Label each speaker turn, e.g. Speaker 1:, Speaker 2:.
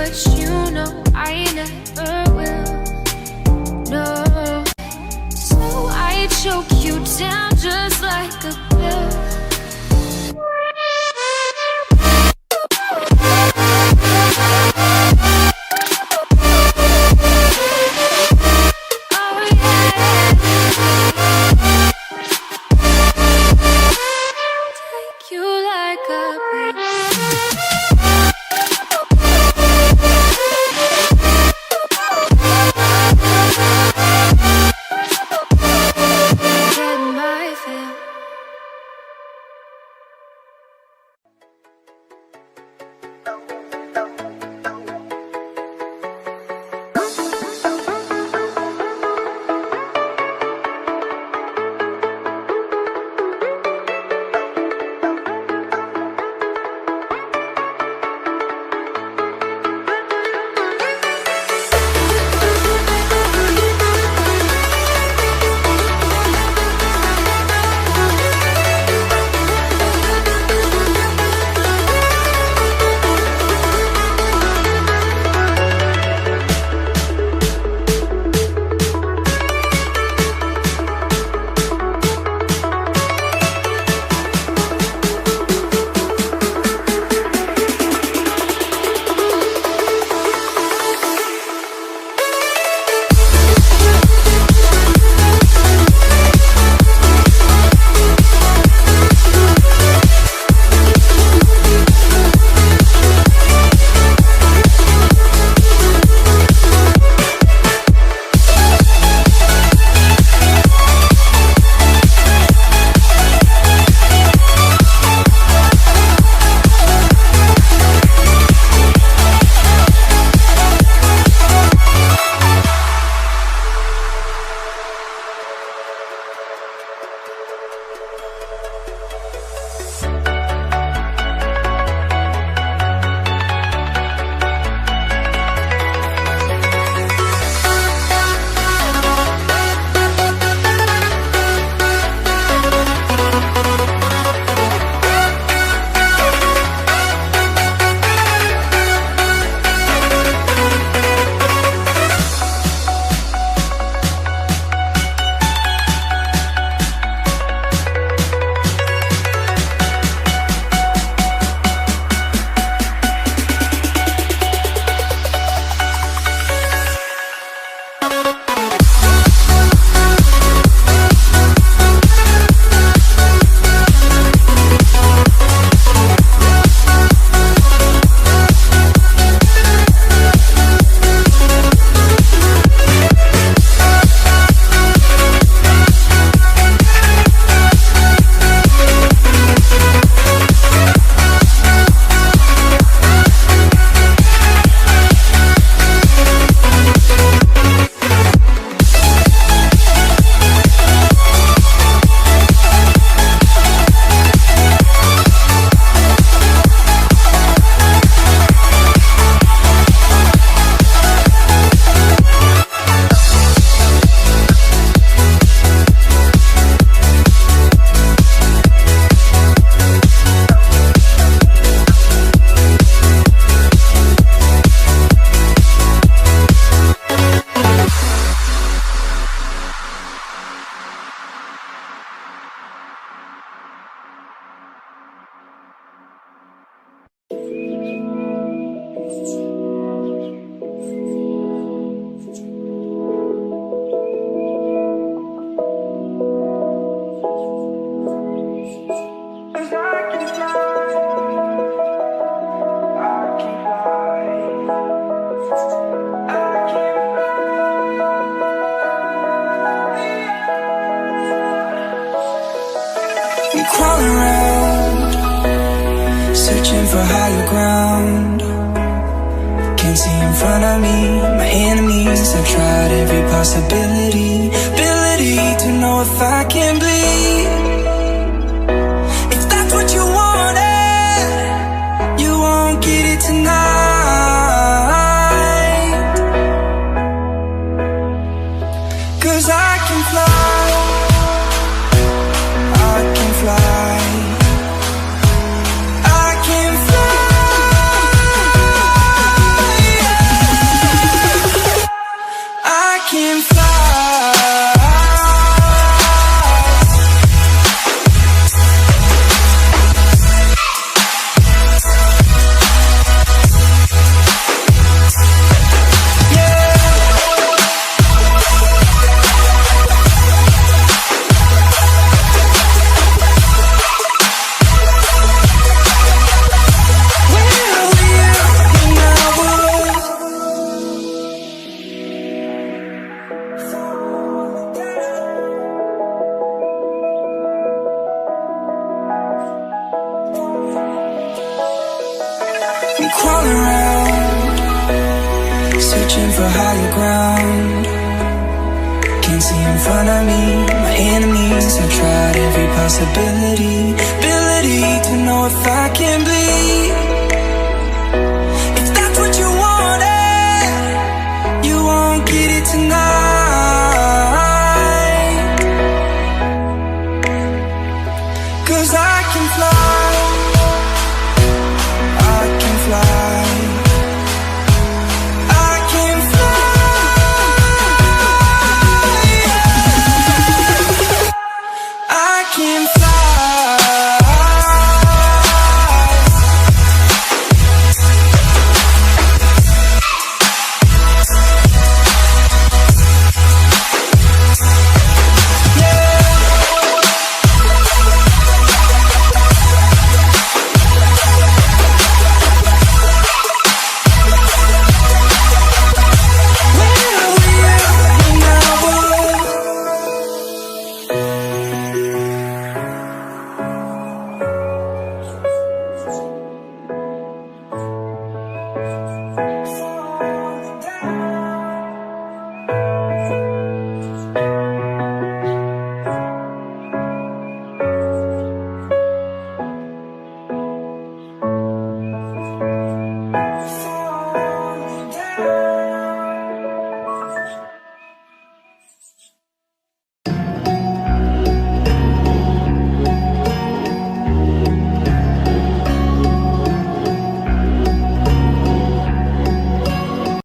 Speaker 1: but you know I never will. No, so I choke you down just like a pill.
Speaker 2: crawling around, searching for higher ground. Can't see in front of me, my enemies. I've tried every possibility, ability to know if I can bleed. If that's what you wanted, you won't get it tonight. 'Cause I can fly, I can fly, I can fly. all around, searching for higher ground. Can't see in front of me, my enemies. I've tried every possibility, ability to know if I can bleed.